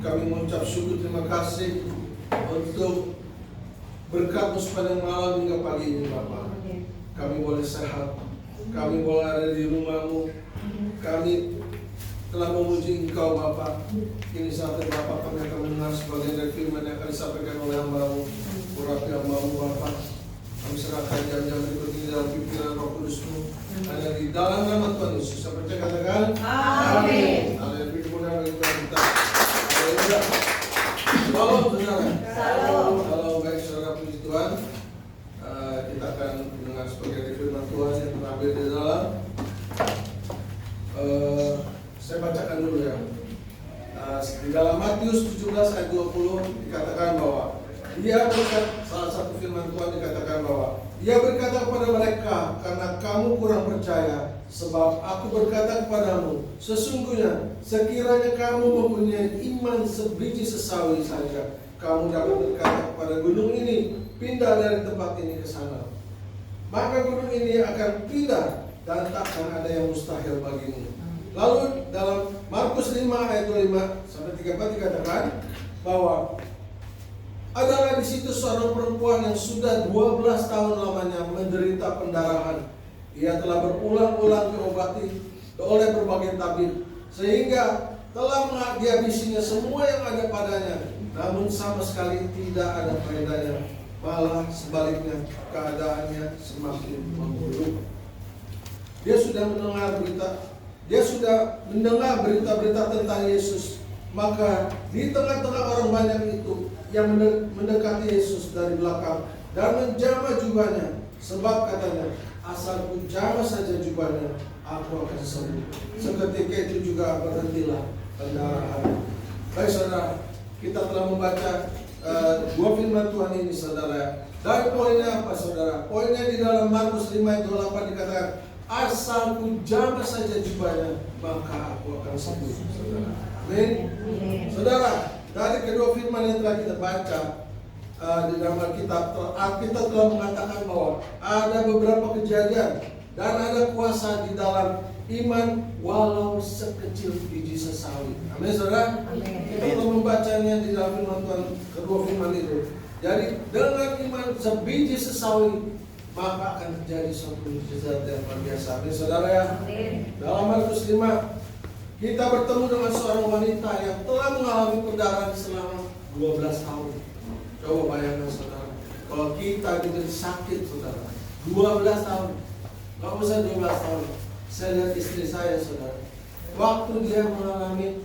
Kami mengucap syukur terima kasih untuk berkat-Mu sepanjang malam hingga pagi ini Bapak. Kami boleh sehat, kami boleh ada di rumah-Mu, kami telah memuji Engkau Bapak. Kini saatnya Bapak kami akan mendengar sebagian dari firman yang akan disampaikan oleh hamba-Mu. Urapi hamba-Mu Bapak. Kami serahkan jam-jam berikut ini dalam pimpinan Roh Kudus-Mu. Hanya di dalam nama Tuhan Yesus. Saya percaya katakan amin. Haleluya. Kemudian bagi Tuhan kita. Haleluya. Salam saudara. Salam baik saudara, puji Tuhan. Kita akan mendengar sebagian firman Tuhan yang terambil di dalam. Saya bacakan dulu ya. Di dalam Matius 17 ayat 20 dikatakan bahwa dia berkata, salah satu firman Tuhan dikatakan bahwa dia berkata kepada mereka, karena kamu kurang percaya, sebab aku berkata kepadamu, sesungguhnya sekiranya kamu mempunyai iman sebiji sesawi saja, kamu dapat berkata kepada gunung ini, pindah dari tempat ini ke sana. Maka gunung ini akan pindah dan takkan ada yang mustahil bagimu. Lalu dalam Markus 5 ayat 25 sampai 34 dikatakan bahwa adalah di situ seorang perempuan yang sudah 12 tahun lamanya menderita pendarahan. Ia telah berulang-ulang diobati oleh berbagai tabib, sehingga telah menghabisinya semua yang ada padanya, namun sama sekali tidak ada faedahnya. Malah sebaliknya keadaannya semakin memburuk. Dia sudah mendengar berita-berita tentang Yesus. Maka di tengah-tengah orang banyak itu yang mendekati Yesus dari belakang dan menjamah jubahnya, sebab katanya, asal ku jamah saja jubahnya, aku akan sembuh. Seketika itu juga berhentilah pendarahan. Baik saudara, kita telah membaca dua firman Tuhan ini saudara. Dan poinnya apa saudara? Poinnya di dalam Markus 5 ayat 28 dikatakan, asal ku jamah saja jubahnya, maka aku akan sembuh saudara. Amin. Saudara, dari kedua firman yang telah kita baca di dalam Alkitab telah mengatakan bahwa ada beberapa kejadian dan ada kuasa di dalam iman walau sekecil biji sesawi. Amin saudara. Kita telah membacanya di dalam firman Tuhan, kedua firman itu. Jadi dengan iman sebiji sesawi maka akan terjadi suatu mukjizat yang luar biasa. Amin saudara ya. Dalam Markus 5 kita bertemu dengan seorang wanita yang telah mengalami pendarahan selama 12 tahun. Coba bayangkan saudara, kalau kita jadi sakit saudara, 12 tahun, gak usah 12 tahun. Saya lihat istri saya saudara, waktu dia mengalami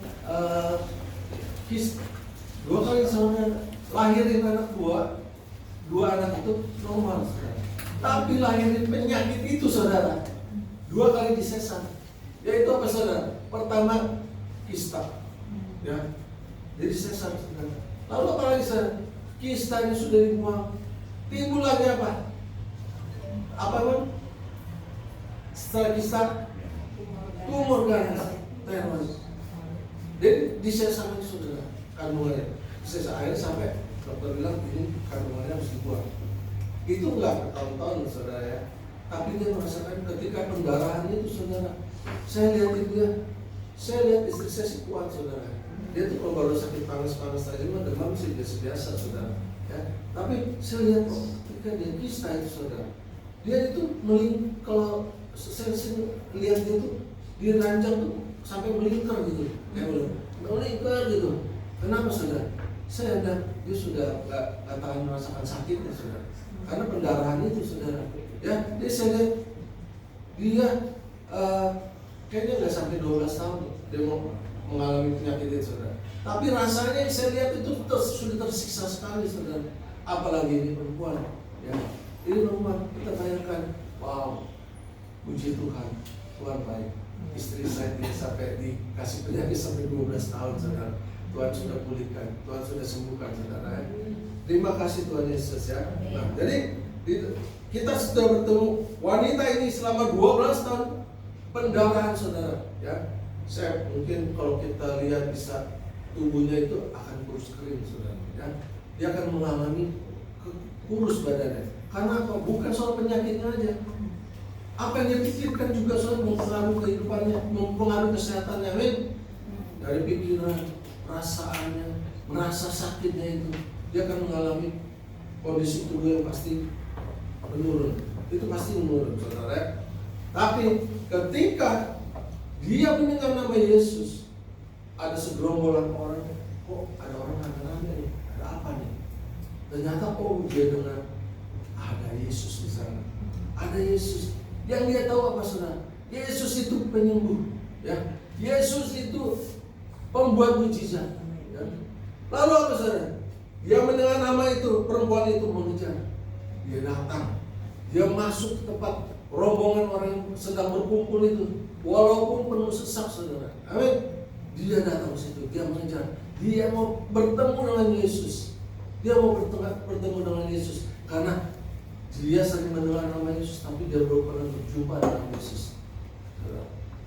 dua kali saudara, lahirin anak dua anak itu normal saudara. Tapi lahirin penyakit itu saudara, 2 kali disesar. Yaitu apa saudara? Pertama kista, ya, jadi sesar saudara. Lalu apa lagi saudara? Kistanya sudah dibuang, timbul lagi apa? Apa pun? Setelah kista, tumor ganas, teroris. Jadi disesar lagi saudara, kandungannya. Disesar akhirnya sampai dokter bilang ini kandungannya harus dibuang. Itu enggak bertahun-tahun saudara ya. Tapi dia merasakan ketika pendarahannya itu saudara. Saya lihat itu ya, saya lihat istri saya sih kuat saudara. Dia tuh kalau baru sakit panas-panas aja mah demam sih biasa saudara. Ya, tapi saya lihat ketika dia kista itu saudara, dia itu kalau saya lihat dia tuh dia rancang tuh sampai melingkar gitu, melingkar gitu. Kenapa saudara? Saya lihat dia sudah gak tahan merasakan sakitnya saudara, karena pendarahan itu saudara. Ya, dia saya lihat dia kayaknya nggak sampai 12 tahun dia mau mengalami penyakit itu saudara. Tapi rasanya saya lihat itu sudah tersiksa sekali saudara. Apalagi ini perempuan, ya. Ini perempuan, kita bayangkan, wow, puji Tuhan, Tuhan baik. Istri saya tidak sampai dikasih penyakit sampai 12 tahun saudara. Tuhan sudah pulihkan, Tuhan sudah sembuhkan saudara. Terima kasih Tuhan Yesus ya. Nah, jadi kita sudah bertemu wanita ini selama 12 tahun pendarahan saudara ya. Saya mungkin kalau kita lihat bisa tubuhnya itu akan kurus kering saudara ya. Dia akan mengalami kurus badannya. Karena apa? Bukan soal penyakitnya aja. Apa yang dia pikirkan juga soal mempengaruhi kehidupannya, mempengaruhi kesehatannya. Dari pikiran, perasaannya, merasa sakitnya itu, dia akan mengalami kondisi tubuh yang pasti menurun. Itu pasti menurun, saudara. Tapi ketika dia mendengar nama Yesus, ada segerombolan orang, kok ada orang rame-rame nih, ada apa nih? Ternyata dia dengar ada Yesus di sana, ada Yesus. Yang dia tahu apa, saudara? Yesus itu penyembuh, ya. Yesus itu pembuat mujizat. Ya. Lalu apa, saudara? Dia mendengar nama itu, perempuan itu mengejar. Dia datang, dia masuk ke tempat rombongan orang yang sedang berkumpul itu, walaupun penuh sesak, saudara. Amin. Dia datang ke situ, dia mengejar, dia mau bertemu dengan Yesus. Dia mau bertemu dengan Yesus karena dia sering mendengar nama Yesus, tapi dia belum pernah berjumpa dengan Yesus.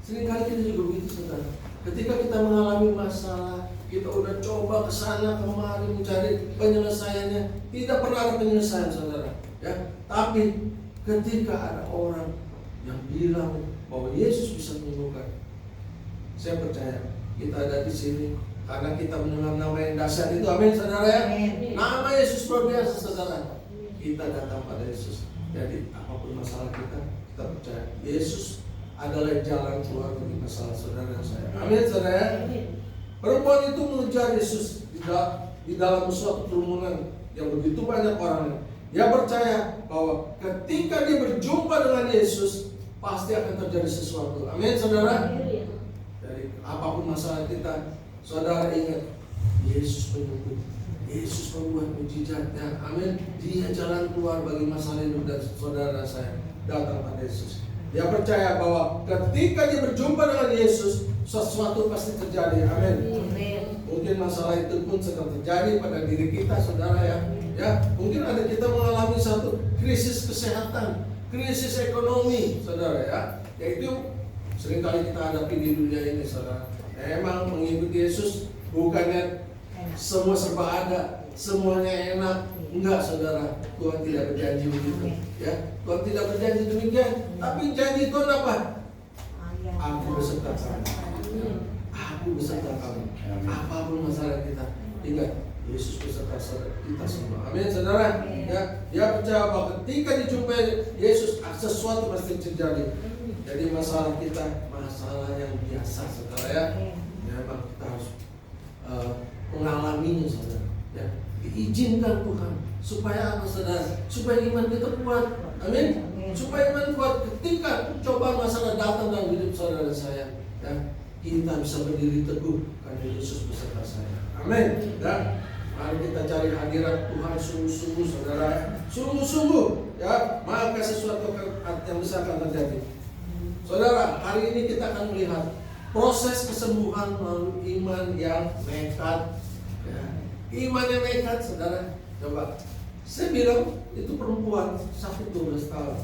Seringkali kita juga begitu, saudara. Ketika kita mengalami masalah, kita udah coba ke sana kemari mencari penyelesaiannya, tidak pernah ada penyelesaian, saudara. Ya, tapi ketika ada orang yang bilang bahwa Yesus bisa menyembuhkan, saya percaya kita ada di sini karena kita mendengar nama yang dahsyat itu. Amin, saudara ya. Nama Yesus luar biasa, saudara. Kita datang pada Yesus. Jadi apapun masalah kita percaya Yesus adalah jalan keluar bagi masalah saudara dan saya. Amin, saudara. Perempuan itu mengejar Yesus di dalam suatu kerumunan yang begitu banyak orang. Dia percaya bahwa ketika dia berjumpa dengan Yesus, pasti akan terjadi sesuatu. Amin, saudara. Jadi apapun masalah kita, saudara ingat, Yesus penyembuh, Yesus membuat mujizatnya. Amin. Dia jalan keluar bagi masalah hidup dan saudara saya. Datang pada Yesus. Dia percaya bahwa ketika dia berjumpa dengan Yesus, sesuatu pasti terjadi. Amin. Mungkin masalah itu pun sedang terjadi pada diri kita, saudara ya. Ya, mungkin ada kita mengalami satu krisis kesehatan, krisis ekonomi, saudara ya. Yaitu seringkali kita hadapi di dunia ini, saudara. Emang mengikuti Yesus bukannya semua serba ada, semuanya enak. Enggak, saudara. Tuhan tidak berjanji begitu. Ya, Tuhan tidak berjanji demikian. Tapi janji Tuhan apa? Aku beserta kamu. Aku beserta kamu. Apapun masalah kita, ingat Yesus beserta kita semua. Amin, saudara. Ya, dia percaya bahwa ketika dijumpai Yesus, sesuatu pasti terjadi. Jadi masalah kita masalah yang biasa, saudara ya. Memang kita harus mengalaminya, saudara. Ya, diizinkan Tuhan supaya apa, saudara? Supaya iman kita kuat. Amin. Supaya iman kuat ketika cobaan masalah datang dalam hidup saudara saya. Ya, kita bisa berdiri teguh karena Yesus beserta saya. Amin. Dan mari kita cari hadirat Tuhan sungguh-sungguh, saudara. Sungguh-sungguh, ya, maka sesuatu yang besar akan terjadi. Saudara, hari ini kita akan melihat proses kesembuhan melalui iman yang nekat. Ya. Iman yang nekat, saudara. Coba, saya bilang itu perempuan sakit 12 tahun.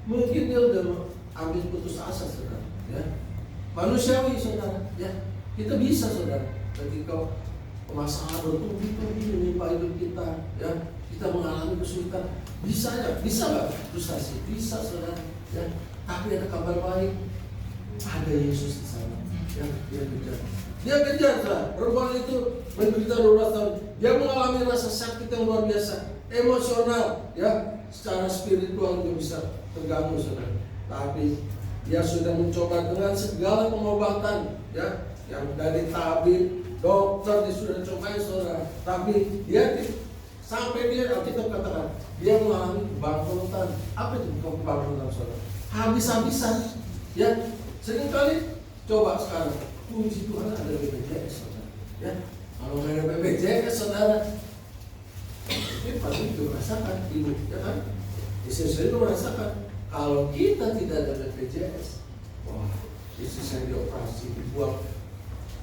Mungkin dia udah ambil putus asa, saudara. Ya. Manusiawi, saudara. Ya, kita bisa, saudara. Ketika masalah bertubi-tubi menimpa hidup kita, ya, kita mengalami kesulitan, bisa nggak frustasi? Bisa, saudara. Ya. Tapi ada kabar baik, ada Yesus di sana. Ya, dia kejar. Dia kejar, saudara. Perempuan itu menderita 12 tahun. Dia mengalami rasa sakit yang luar biasa, emosional, ya, secara spiritual juga bisa terganggu, saudara. Tapi dia sudah mencoba dengan segala pengobatan, ya, yang dari tabib, dokter dia sudah cobain, saudara. Tapi dia sampai dia, Alkitab katakan, dia mengalami kebangkrutan. Apa itu kebangkrutan, saudara? Habis-habisan, ya. Seringkali coba sekarang, puji Tuhan ada BPJS, saudara. Ya, kalau nggak ada BPJS, saudara, ini pasti juga merasakan, ibu, ya kan? Istri saya itu merasakan kalau kita tidak ada BPJS, wah, istri saya dioperasi, dibuang,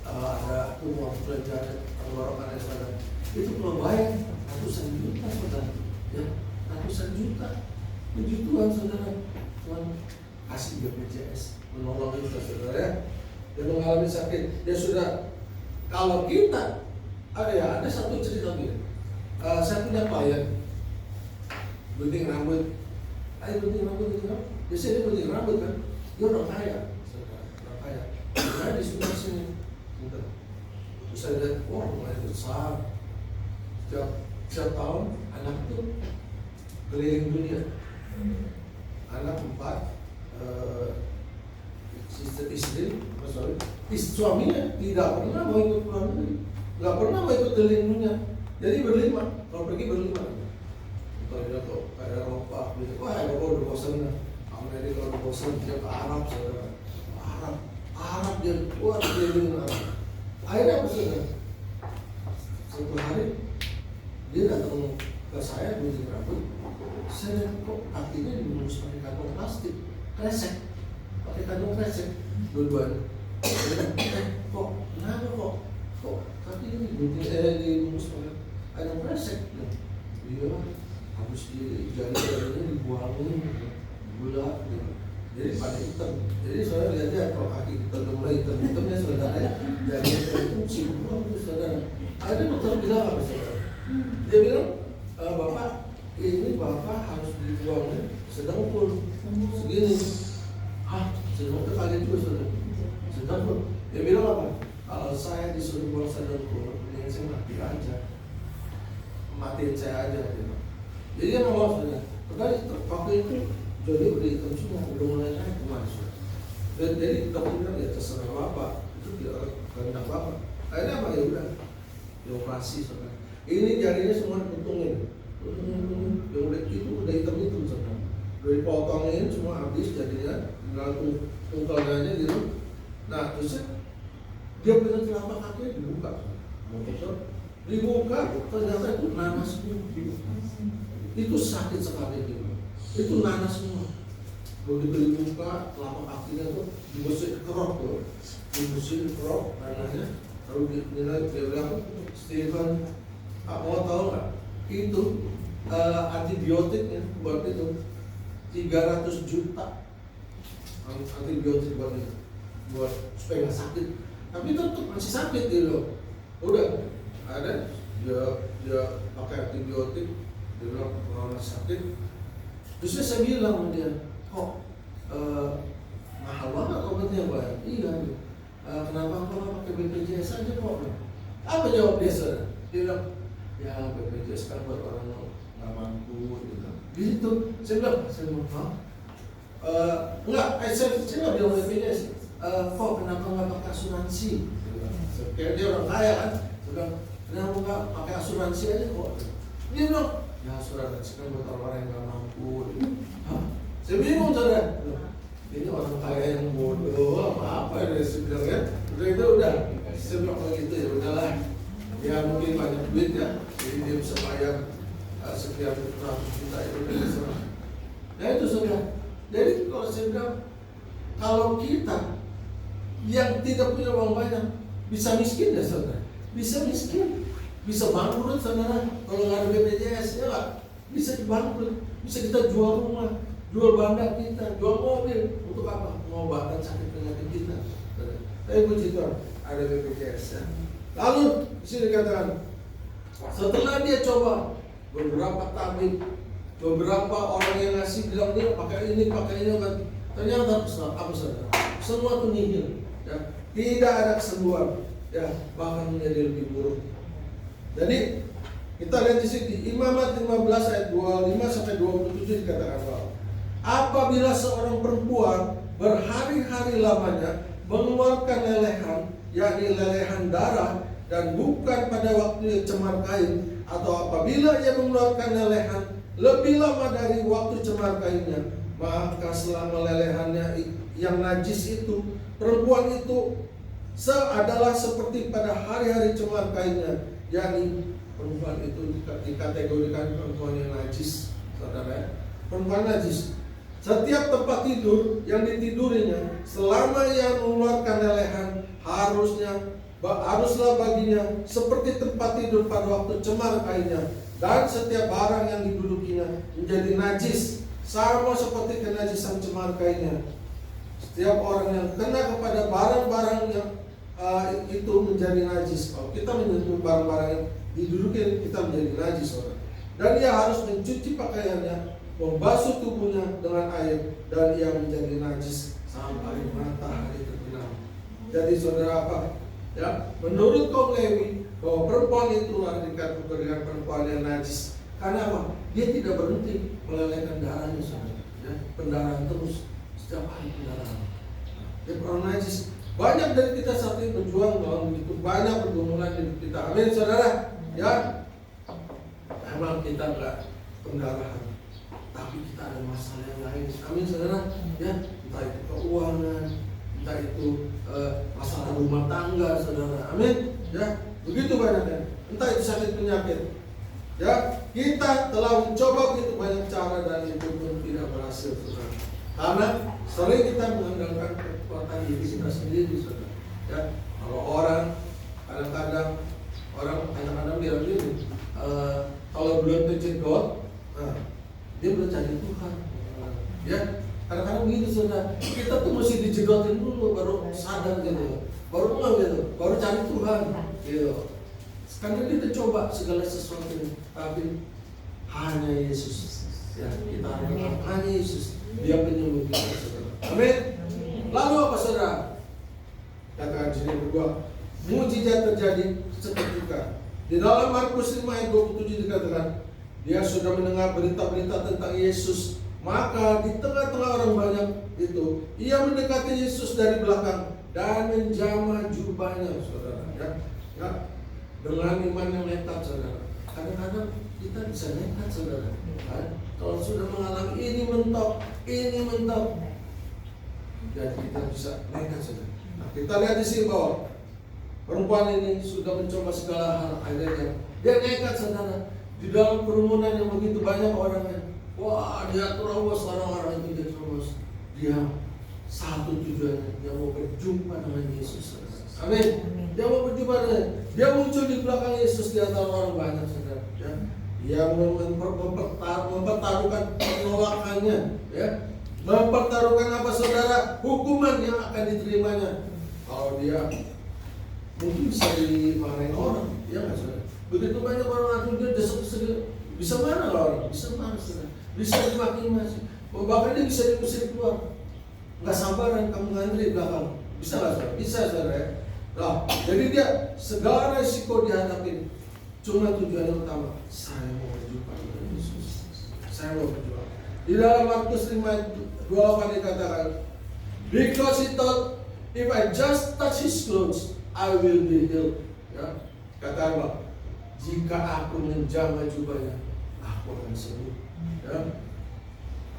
ada tumor pelajaran tenggorokan, saudara. Itu kalau bayar ratusan juta, saudara. Ya, ratusan juta. Puji Tuhan, saudara. Tuhan kasih BPJS menolong kita, saudara ya. Dia mengalami sakit, dia sudah. Kalau kita ada satu cerita gini. Saya punya klien gunting rambut. Gunting rambut. Biasanya dia gunting rambut kan. Dia orang kaya, saudara, orang kaya. Nah, di sebelah sini, bentar. Terus saya lihat, wah rumahnya besar. Setiap tahun anak itu keliling dunia. Anak 4, suaminya tidak pernah mau ikut luar negeri, nggak pernah mau ikut keliling dunia. Jadi berlima, kalau pergi berlima. Kalau ke Eropa, wah Eropa udah bosan, Amerika udah bosan, dia ke Arab, saudara. Arab dia kuat keliling Arab. Akhirnya apa saudara? Satu hari dia datang ke saya gunting rambut. Saya lihat kok kakinya dibungkus pakai kantong plastik, kresek, pakai kantong kresek, dua-duanya. Kok kenapa kok kaki ini dibungkus pakai kantong kresek? Iya, habis jari-jarinya dibuangin, bulat, jadi pada hitam. Jadi saya lihatnya kalau kaki kita udah mulai hitam-hitamnya saudara, jarinya itu simpul, saudara. Ada dokter bilang apa saudara? Dia bilang, Bapak, ini Bapak harus dibuangnya sedengkul segini. Sedengkul kaget juga saudara. Sedengkul. Dia bilang apa? Kalau saya disuruh buang sedengkul, mendingan saya mati aja. Matiin saya aja gitu. Jadi dia ngomong saudara. Padahal waktu itu jadi udah hitam semua, udah mulai naik kemana. Dan jadi dokter bilang ya terserah Bapak, itu tidak kehendak Bapak. Akhirnya apa ya udah dioperasi saudara. Ini jarinya semua dipotongin. Yang udah itu udah hitam-hitam saudara. Udah dipotongin semua habis jadinya, tinggal tungkalnya aja gitu. Nah terus dia bilang telapak kakinya dibuka. Dibuka, ternyata itu nanas semua. Itu sakit sekali gitu. Itu nanas semua. Begitu dibuka, telapak kakinya tuh dibersihin kerok tuh, dibersihin kerok nanasnya. Lalu dia bilang, Steven, mau tahu nggak? Itu antibiotiknya buat itu 300 juta antibiotik buat itu, buat supaya nggak sakit. Tapi tetap masih sakit gitu. Udah ada dia pakai antibiotik, dia bilang kalau masih sakit. Terus saya bilang sama dia, kok mahal banget obatnya Pak? Iya. Kenapa kok nggak pakai BPJS aja kok? Apa jawab dia saudara? Dia bilang, ya BPJS kan buat orang nggak mampu gitu. Di situ saya bilang, enggak, saya nggak bilang BPJS. Kok kenapa nggak pakai asuransi? Kayak dia orang kaya kan? Saya bilang, kenapa nggak pakai asuransi aja kok? Dia bilang, ya asuransi kan buat orang yang nggak mampu. Saya bingung saudara. Ini orang kaya yang bodoh apa ya saya bilang ya. Udah itu udah. Saya bilang kalau gitu ya udahlah. Ya mungkin banyak duit ya. Jadi dia bisa bayar sekian ratus juta itu udah bisa. Ya itu saudara. Jadi kalau saya bilang kalau kita yang tidak punya uang banyak bisa miskin ya saudara. Bisa miskin. Bisa bangkrut saudara. Kalau nggak ada BPJS ya nggak bisa bangkrut. Bisa kita jual rumah, jual bandar kita, jual mobil. Untuk apa? Mengobatan sakit penyakit kita. Tapi puji Tuhan ada BPJS ya. Lalu di sini dikatakan setelah dia coba beberapa tabib, beberapa orang yang ngasih bilang dia pakai ini kan. Ternyata apa saudara? Semua itu nihil ya. Tidak ada kesembuhan ya, bahkan menjadi lebih buruk. Jadi kita lihat di sini Imamat 15 ayat 25 sampai 27 dikatakan bahwa apabila seorang perempuan berhari-hari lamanya mengeluarkan lelehan, yakni lelehan darah, dan bukan pada waktu cemar kain, atau apabila ia mengeluarkan lelehan lebih lama dari waktu cemar kainnya, maka selama lelehannya yang najis itu, perempuan itu adalah seperti pada hari-hari cemar kainnya, yakni perempuan itu dikategorikan perempuan yang najis, saudara. Perempuan najis. Setiap tempat tidur yang ditidurinya, selama ia mengeluarkan lelehan, haruslah baginya seperti tempat tidur pada waktu cemar kainnya, dan setiap barang yang didudukinya menjadi najis, sama seperti kenajisan cemar kainnya. Setiap orang yang kena kepada barang-barang yang itu menjadi najis. Kalau kita menyentuh barang-barang yang diduduki, kita menjadi najis orang. Dan ia harus mencuci pakaiannya, membasuh tubuhnya dengan air, dan ia menjadi najis sampai matahari terbenam. Jadi saudara apa? Ya, menurut kaum Lewi bahwa perempuan itu dikatakan dengan perempuan yang najis. Karena apa? Dia tidak berhenti melelehkan darahnya, saudara. Ya, pendarahan terus setiap hari pendarahan. Dia orang najis. Banyak dari kita saat ini berjuang dalam begitu banyak pergumulan hidup kita. Amin, saudara. Ya, memang kita enggak pendarahan, tapi kita ada masalah yang lain. Amin, saudara. Ya, entah itu keuangan, entah itu masalah rumah tangga, saudara. Amin. Ya, begitu banyaknya. Entah itu sakit penyakit. Ya, kita telah mencoba begitu banyak cara dan itu pun tidak berhasil, saudara. Karena sering kita mengandalkan kekuatan diri kita sendiri, saudara. Ya, kalau orang kadang-kadang bilang gini, kalau belum terjedot, dia belum cari Tuhan. Ya, kadang-kadang begitu, saudara. Kita tuh mesti dijedotin dulu baru sadar gitu, baru gitu, baru cari Tuhan, gitu. Karena kita coba segala sesuatu, tapi hanya Yesus. Ya, kita hanya Yesus. Dia penyembuh kita, saudara. Amin. Lalu apa, saudara? Katakan sini berdua. Mujizat terjadi seketika. Di dalam Markus 5 ayat 27 dikatakan, dia sudah mendengar berita-berita tentang Yesus. Maka di tengah-tengah orang banyak itu, ia mendekati Yesus dari belakang dan menjamah jubahnya, saudara. Ya. Dengan iman yang nekat, saudara. Kadang-kadang kita bisa nekat, saudara. Kalau sudah mengalami ini mentok, jadi kita bisa nekat, saudara. Nah, kita lihat di sini bahwa perempuan ini sudah mencoba segala hal, akhirnya dia nekat, saudara. Di dalam kerumunan yang begitu banyak orangnya, wah, dia terobos, orang-orang itu dia terobos. Dia satu tujuannya, dia mau berjumpa dengan Yesus, saudara. Amin. Dia mau berjumpa dengan, dia muncul di belakang Yesus di antara orang banyak, saudara. Ya. Dia mempertaruhkan penolakannya, ya. Mempertaruhkan apa, saudara? Hukuman yang akan diterimanya. Kalau dia mungkin bisa dimarahin orang, ya nggak, saudara? Begitu banyak orang ngaku dia desek-desek, bisa mana orang? Bisa mana, saudara? Bisa dimaki-maki, bahkan dia bisa diusir keluar. Nggak sabaran kamu ngantri belakang, bisa nggak, saudara? Bisa, saudara. Ya? Nah, jadi dia segala resiko dihadapi, cuma tujuan yang utama, saya mau berjumpa dengan Yesus. Saya mau berjumpa. Di dalam Markus 5:28 dikatakan, because he thought, if I just touch his clothes, I will be healed. Ya, kata Allah, jika aku menjamah jubahnya, aku akan sembuh. Ya.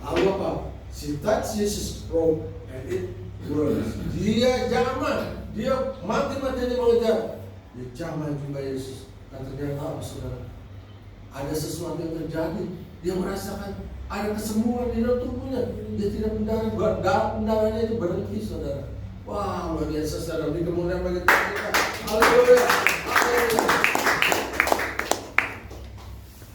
Lalu apa? She touched Jesus' robe and it grows. Dia jamah. Dia mati-matinya mengejar. Dia jamah jubah Yesus. Dan ternyata apa, saudara? Ada sesuatu yang terjadi. Dia merasakan ada kesembuhan di dalam tubuhnya. Dia tidak pendarahnya itu berhenti, saudara. Wah, luar biasa, saudara. Di kemudian bagi kita. Haleluya.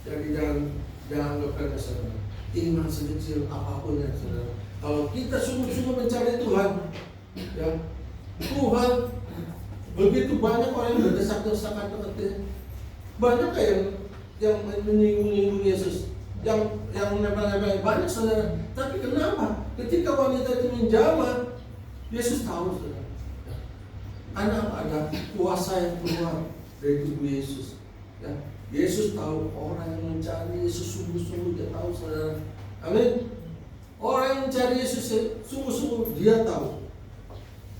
Jadi jangan anggap, saudara, iman sekecil apapun ya, saudara. Kalau kita sungguh-sungguh mencari Tuhan, ya, Tuhan, begitu banyak orang yang berdesak-desakan dekat. Banyak yang menyinggung Yesus, yang menempel-nempel, banyak, saudara. Tapi kenapa? Ketika wanita itu menjamah, Yesus tahu, saudara. Karena ada kuasa yang keluar dari tubuh Yesus. Ya, Yesus tahu orang yang mencari Yesus sungguh-sungguh, dia tahu, saudara. Amin. Orang yang mencari Yesus sungguh-sungguh, dia tahu.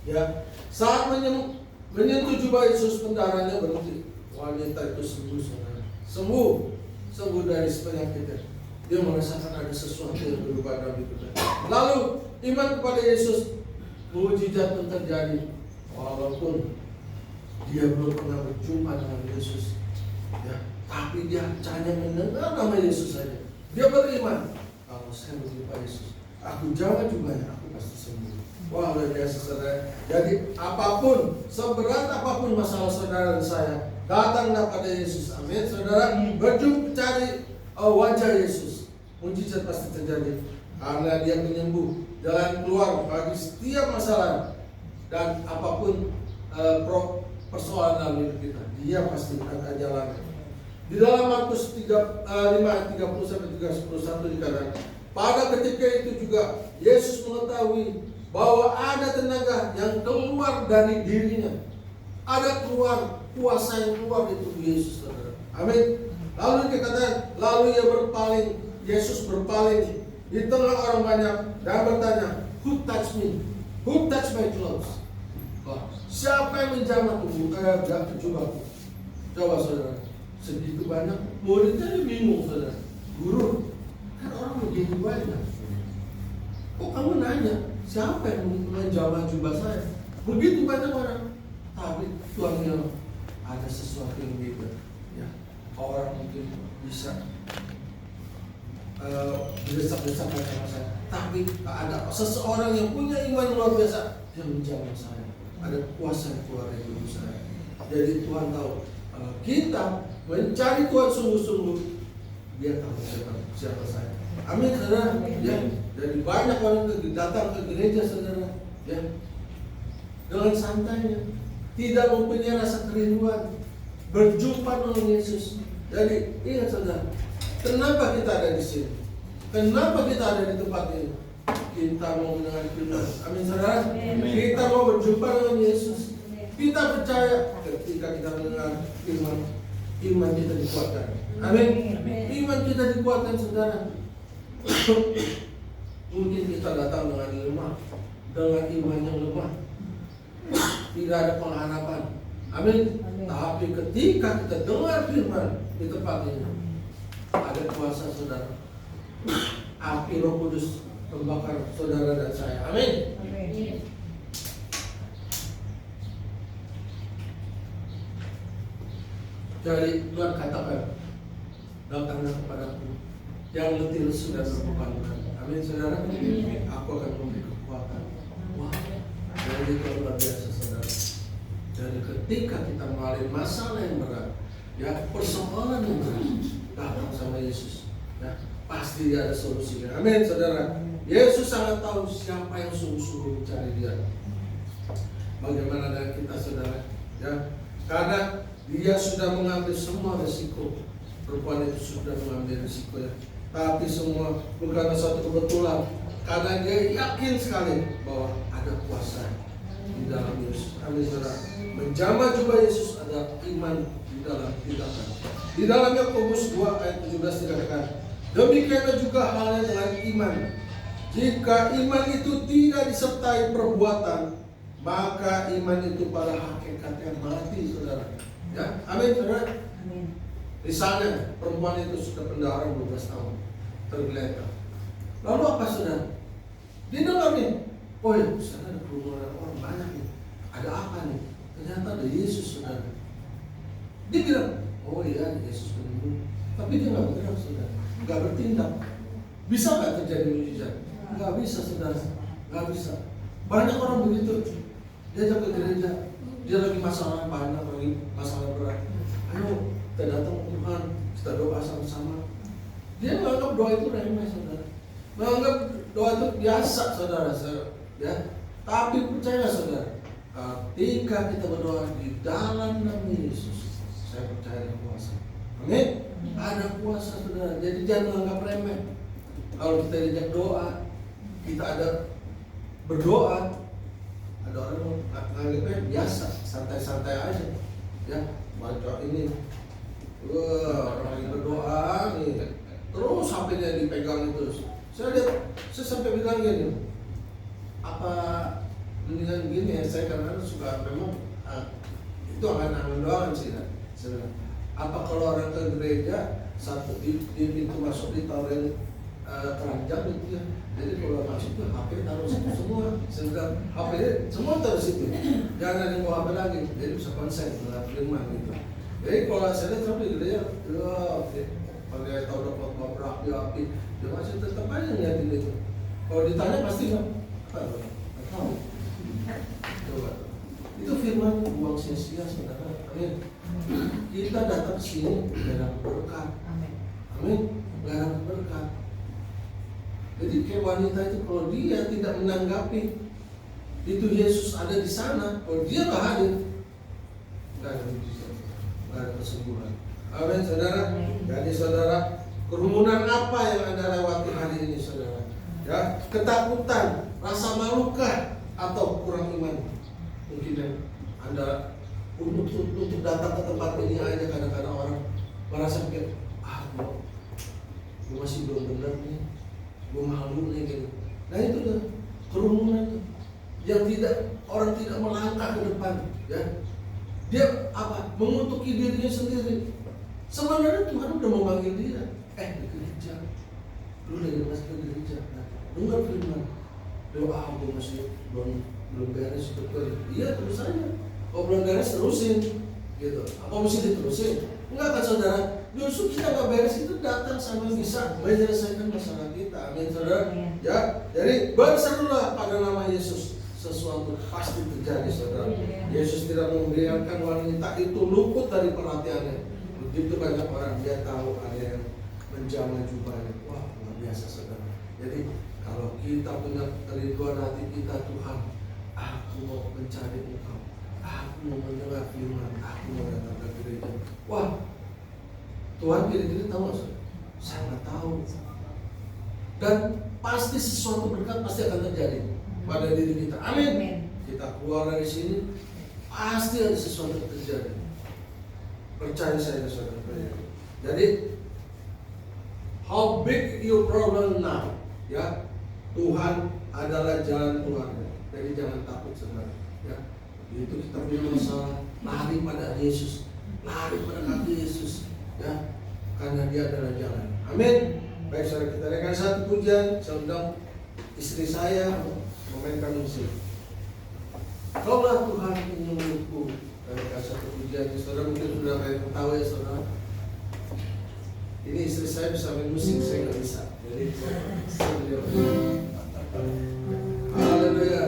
Ya, saat menyentuh jubah Yesus, pendarahannya berhenti. Wanita itu sembuh, saudara. Sembuh dari penyakitnya. Dia merasakan ada sesuatu yang berubah dalam hidupnya. Lalu iman kepada Yesus, mujizat pun terjadi, walaupun dia belum pernah berjumpa dengan Yesus. Ya, tapi dia hanya mendengar nama Yesus saja. Dia beriman, kalau saya berjumpa Yesus, aku jamah jubahnya, aku pasti sembuh. Wah, luar biasa, saudara. Jadi apapun, seberat apapun masalah saudara dan saya, datanglah pada Yesus. Amin, saudara. Berjumpa, cari wajah Yesus, mujizat pasti terjadi. Karena dia penyembuh, jalan keluar bagi setiap masalah dan apapun persoalan dalam hidup kita, dia pasti akan jalan. Di dalam Markus 5:30-31 dikatakan, pada ketika itu juga Yesus mengetahui bahwa ada tenaga yang keluar dari dirinya. Ada keluar kuasa yang keluar di tubuh Yesus, saudara. Amin. Lalu dikatakan, lalu ia berpaling, Yesus berpaling di tengah orang banyak dan bertanya, who touched me? Who touched my clothes? Siapa yang menjamah jubahku? Coba saudara, segitu banyak muridnya bingung, saudara. Guru, kan orang begitu banyak. Kok kamu nanya siapa yang menjamah jubah saya? Begitu banyak orang. Tapi Tuhan bilang ada sesuatu yang beda. Ya, orang mungkin bisa berdesak-desak sama saya. Tapi ada seseorang yang punya iman luar biasa yang menjamah saya. Ada kuasa yang keluar dari tubuh saya. Jadi Tuhan tahu kita mencari Tuhan sungguh-sungguh, Dia tahu siapa saya. Amin, saudara. Ya, jadi banyak orang datang ke gereja, saudara. Ya, dengan santainya, tidak mempunyai rasa kerinduan berjumpa dengan Yesus. Jadi ingat saudara, kenapa kita ada di sini? Kenapa kita ada di tempat ini? Kita mau mendengar firman. Amin, saudara. Kita mau berjumpa dengan Yesus. Kita percaya ketika kita mendengar firman, iman kita dikuatkan. Amin. Iman kita dikuatkan, saudara. Mungkin kita datang dengan lemah, dengan iman yang lemah, tidak ada pengharapan. Amin. Tapi ketika kita dengar firman di tempat ini, ada kuasa, saudara. Api Roh Kudus membakar saudara dan saya. Amin. Jadi Tuhan katakan, datanglah kepadaku yang letih lesu dan berbeban berat. Amin, saudara. Aku akan memberi kekuatan. Wah, jadi itu luar biasa, saudara. Jadi ketika kita mengalami masalah yang berat, ya persoalan yang berat, datang sama Yesus, ya pasti dia ada solusinya. Amin, saudara. Yesus sangat tahu siapa yang sungguh-sungguh mencari Dia. Bagaimana dengan kita, saudara? Ya, karena Dia sudah mengambil semua risiko. Perempuan itu sudah mengambil risiko, ya. Tapi semua bukan suatu kebetulan, karena dia yakin sekali bahwa ada kuasa di dalam Yesus. Amin, saudara. Menjamah jubah Yesus ada iman di dalam tindakan. Di dalam Yakobus 2 ayat 17 dikatakan, demikianlah juga halnya dengan iman. Jika iman itu tidak disertai perbuatan, maka iman itu pada hakikatnya mati, saudara. Ya, amin, saudara. Amin. Misalnya perempuan itu sudah pendarahan 12 tahun, tergeletak. Lalu apa, saudara? Dia dengar nih, oh ya, saudara, ada kerumunan orang banyak nih. Ada apa nih? Ternyata ada Yesus, saudara. Dia bilang, oh iya, Yesus menyembuh. Tapi dia nggak bergerak, saudara, nggak bertindak. Bisa nggak terjadi mujizat? Nggak bisa, saudara, nggak bisa. Banyak orang begitu. Dia ajak ke gereja, dia lagi masalah banyak, lagi masalah berat. Ayo, kita datang ke Tuhan, kita doa sama-sama. Dia menganggap doa itu remeh, saudara. Menganggap doa itu biasa, saudara. Ya, tapi percaya, saudara, ketika kita berdoa di dalam nama Yesus, saya percaya ada kuasa. Amin. Ada kuasa, saudara. Jadi jangan menganggap remeh. Kalau kita diajak doa, kita ada berdoa, ada orang menganggapnya biasa, santai-santai aja. Ya, baca ini, orang lagi berdoa nih, terus HP-nya dipegang terus. Saya lihat, saya sampai bilang gini, apa mendingan gini ya, saya karena suka memang itu akan doang sih, saya bilang, apa kalau orang ke gereja satu di pintu masuk ditaruhin keranjang gitu ya, jadi kalau masuk tuh HP taruh situ semua, sehingga HP semua taruh situ, jangan ada yang bawa HP lagi, jadi bisa konsen dengan firman gitu. Jadi kalau saya lihat sampai gereja, oke, pakai tahu dapat berapi-api, dia masih tetap aja ngeliatin itu. Kalau ditanya pasti nggak tahu. Coba, itu firman buang sia-sia, saudara. Amin. Kita datang ke sini dalam berkat. Amin. Dalam berkat. Jadi kayak wanita itu, kalau dia tidak menanggapi itu Yesus ada di sana, kalau dia nggak hadir, nggak ada mujizat, nggak ada kesembuhan. Amin, saudara. Jadi saudara, kerumunan apa yang Anda lewati hari ini, saudara? Ya, ketakutan, rasa malukah, atau kurang iman? Mungkin yang Anda untuk datang ke tempat ini aja. Kadang-kadang orang merasa kayak, gue masih belum benar nih, gue malu nih gitu. Nah itu tuh kerumunan tuh, yang orang tidak melangkah ke depan, ya. Dia mengutuki dirinya sendiri. Sebenarnya Tuhan udah memanggil dia, di gereja, lu lagi masuk ke gereja, dengar firman. Gue masih belum beres betul. Iya, terus aja. Kalau belum beres terusin, gitu. Apa mesti diterusin? Enggak kan saudara? Justru kita nggak beres itu datang sama bisa menyelesaikan masalah kita. Amin saudara. Ya, jadi berserulah pada nama Yesus. Sesuatu pasti terjadi saudara. Yesus tidak membiarkan wanita itu luput dari perhatiannya. Begitu banyak orang dia tahu ada yang menjamah jubahnya. Wah, luar biasa saudara. Jadi kalau kita punya kerinduan hati kita, Tuhan, aku mau mencari Engkau, aku mau mendengar firman, aku mau datang ke gereja. Wah, Tuhan kira-kira tahu nggak saudara? Sangat tahu. Dan pasti sesuatu berkat pasti akan terjadi pada diri kita. Amin. Kita keluar dari sini, pasti ada sesuatu yang terjadi. Percaya saya saudara. Jadi, how big your problem now? Ya, Tuhan adalah jalan keluarnya. Jadi jangan takut saudara. Ya, itu kita punya masalah, lari pada Yesus, lari pada kaki Yesus. Ya, karena Dia adalah jalan. Amin. Baik saudara, kita dengarkan satu pujian. Saya undang istri saya memainkan musik. Kaulah Tuhan penyembuhku. Dengarkan satu pujian. Saudara mungkin sudah kayak tahu ya saudara. Ini istri saya bisa main musik, saya nggak bisa. Jadi saya haleluya.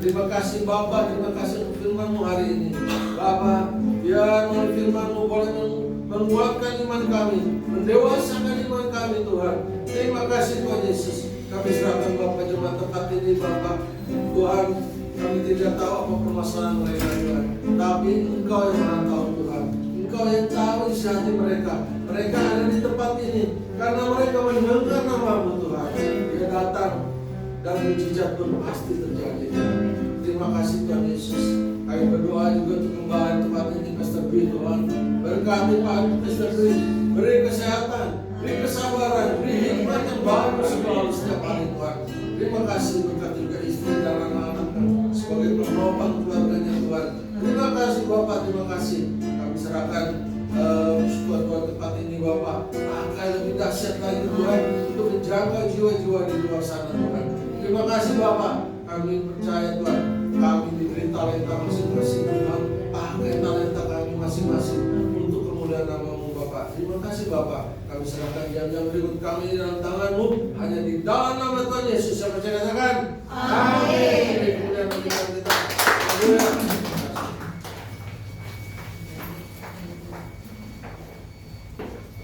Terima kasih Bapa, terima kasih untuk firman-Mu hari ini. Bapa, biar firman-Mu boleh menguatkan iman kami, mendewasakan iman kami Tuhan. Terima kasih Tuhan Yesus. Kami serahkan Bapa jemaat tempat ini Bapa. Tuhan, kami tidak tahu apa permasalahan mereka Tuhan, tapi Engkau yang Maha tahu Tuhan. Engkau yang tahu isi hati mereka. Mereka ada di tempat ini karena mereka mendengar nama-Mu Tuhan. Dia datang dan mujizat pun pasti terjadi. Terima kasih Tuhan Yesus. Kami berdoa juga untuk kembali tempat ini Pastor B Tuhan. Berkati Pak Pastor B, beri kesehatan, beri kesabaran, beri hikmat yang baru setiap hari Tuhan. Terima kasih berkati juga istri dan anak-anak sebagai penopang keluarganya Tuhan. Terima kasih Bapak, terima kasih. Kami serahkan buat tempat ini Bapak. Akan lebih dahsyat lagi Tuhan untuk menjaga jiwa-jiwa di luar sana Tuhan. Terima kasih Bapak. Kami percaya Tuhan, kami diberi talenta masing-masing Tuhan. Pakai talenta kami masing-masing untuk kemuliaan nama-Mu Bapak. Terima kasih Bapak. Kami serahkan jam-jam berikut kami dalam tangan-Mu, hanya di dalam nama Tuhan Yesus. Saya percaya katakan amin. Kemuliaan bagi kita.